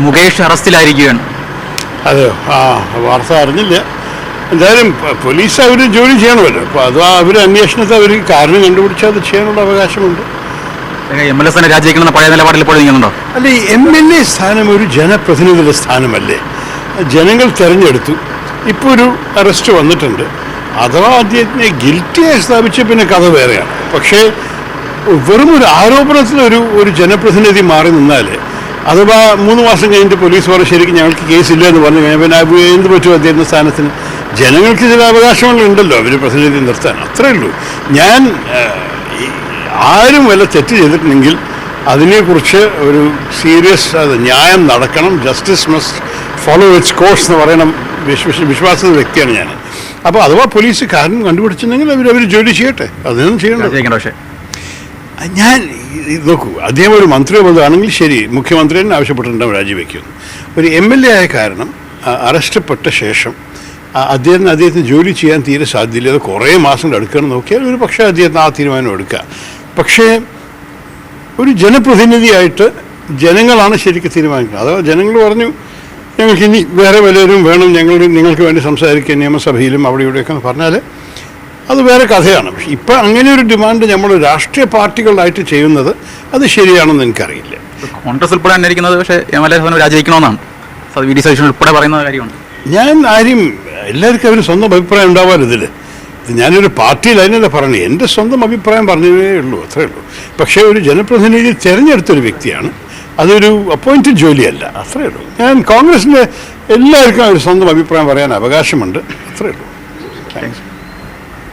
മുകേഷ് അറസ്റ്റിലായിരിക്കുകയാണ്. അതെയോ? വാർത്ത അറിഞ്ഞില്ല. എന്തായാലും പോലീസ് അവർ ജോലി ചെയ്യണമല്ലോ. അപ്പോൾ അത് അവർ അന്വേഷണത്തെ അവർ കാരണം കണ്ടുപിടിച്ചാൽ അത് ചെയ്യാനുള്ള അവകാശമുണ്ട്. MLA സ്ഥാനം രാജിവെക്കണമെന്ന പഴയ നിലപാടിൽ ഇപ്പോൾ നീങ്ങുന്നുണ്ടോ? അല്ല, ഈ MLA സ്ഥാനം ഒരു ജനപ്രതിനിധിയുടെ സ്ഥാനമല്ലേ? ജനങ്ങൾ തിരഞ്ഞെടുത്തു. ഇപ്പോൾ ഒരു അറസ്റ്റ് വന്നിട്ടുണ്ട്. അഥവാ അദ്ദേഹത്തിനെ ഗിൽറ്റിയായി സ്ഥാപിച്ച പിന്നെ കഥ വേറെയാണ്. പക്ഷേ വെറും ഒരു ആരോപണത്തിൽ ഒരു ജനപ്രതിനിധി മാറി നിന്നാൽ, അഥവാ 3 മാസം കഴിഞ്ഞിട്ട് പോലീസ് പറഞ്ഞ ശരിക്കും ഞങ്ങൾക്ക് കേസില്ല എന്ന് പറഞ്ഞു കഴിഞ്ഞാൽ പിന്നെ എന്ത് പറ്റും അദ്ദേഹത്തിൻ്റെ സ്ഥാനത്തിന്? ജനങ്ങൾക്ക് ചില അവകാശങ്ങളുണ്ടല്ലോ അവർ പ്രതിനിധി നിർത്താൻ, അത്രയേ ഉള്ളൂ. ഞാൻ ആരും വല്ല തെറ്റ് ചെയ്തിട്ടുണ്ടെങ്കിൽ അതിനെക്കുറിച്ച് ഒരു സീരിയസ് ന്യായം നടക്കണം. Justice must follow it's course എന്ന് പറയണം വിശ്വാസ വ്യക്തിയാണ് ഞാൻ. അപ്പോൾ അഥവാ പോലീസ് കാരണം കണ്ടുപിടിച്ചിട്ടുണ്ടെങ്കിൽ അവർ ജോലി ചെയ്യട്ടെ, അതൊന്നും ചെയ്യണ്ട. പക്ഷേ ഞാൻ നോക്കൂ, അദ്ദേഹം ഒരു മന്ത്രിയോ ബന്ധമാണെങ്കിൽ ശരി, മുഖ്യമന്ത്രി തന്നെ ആവശ്യപ്പെട്ടിട്ടുണ്ടാവും രാജിവെക്കുന്നു. ഒരു MLA ആയ കാരണം അറസ്റ്റപ്പെട്ട ശേഷം അദ്ദേഹത്തിന് ജോലി ചെയ്യാൻ തീരെ സാധ്യതയില്ല. അത് കുറേ മാസങ്ങൾ എടുക്കണം നോക്കിയാൽ ഒരു പക്ഷേ അദ്ദേഹത്തിന് ആ തീരുമാനം എടുക്കുക. പക്ഷേ ഒരു ജനപ്രതിനിധിയായിട്ട് ജനങ്ങളാണ് ശരിക്കും തീരുമാനിക്കുന്നത്. അഥവാ ജനങ്ങൾ പറഞ്ഞു ഞങ്ങൾക്ക് ഇനി വേറെ വല്ലവരും വേണം, നിങ്ങൾക്ക് വേണ്ടി സംസാരിക്കുക നിയമസഭയിലും അവിടെ ഇവിടെയൊക്കെ പറഞ്ഞാൽ അത് വേറെ കഥയാണ്. പക്ഷെ ഇപ്പം അങ്ങനെ ഒരു ഡിമാൻഡ് നമ്മൾ രാഷ്ട്രീയ പാർട്ടികളായിട്ട് ചെയ്യുന്നത് അത് ശരിയാണെന്ന് എനിക്കറിയില്ല. കോൺഗ്രസ് ഉൾപ്പെടെ അന്വേഷിക്കുന്നത് പക്ഷേ MLA സ്ഥാനം രാജിവെക്കണമെന്നാണ് VD സതീശൻ ഉൾപ്പെടെ പറയുന്ന കാര്യമാണ്. ഞാൻ എല്ലാവർക്കും അവർ സ്വന്തം അഭിപ്രായം ഉണ്ടാവാറ് ഇതിൽ. ഞാനൊരു പാർട്ടിയിൽ അതിനല്ല പറഞ്ഞു, എൻ്റെ സ്വന്തം അഭിപ്രായം പറഞ്ഞതേ ഉള്ളൂ, അത്രയേ ഉള്ളൂ. പക്ഷേ ഒരു ജനപ്രതിനിധി തിരഞ്ഞെടുത്തൊരു വ്യക്തിയാണ്, അതൊരു അപ്പോയിൻറ്റഡ് ജോലിയല്ല, അത്രയേ ഉള്ളൂ. ഞാൻ കോൺഗ്രസിൻ്റെ എല്ലാവർക്കും ഒരു സ്വന്തം അഭിപ്രായം പറയാൻ അവകാശമുണ്ട്, അത്രയേ ഉള്ളൂ. താങ്ക്സ്.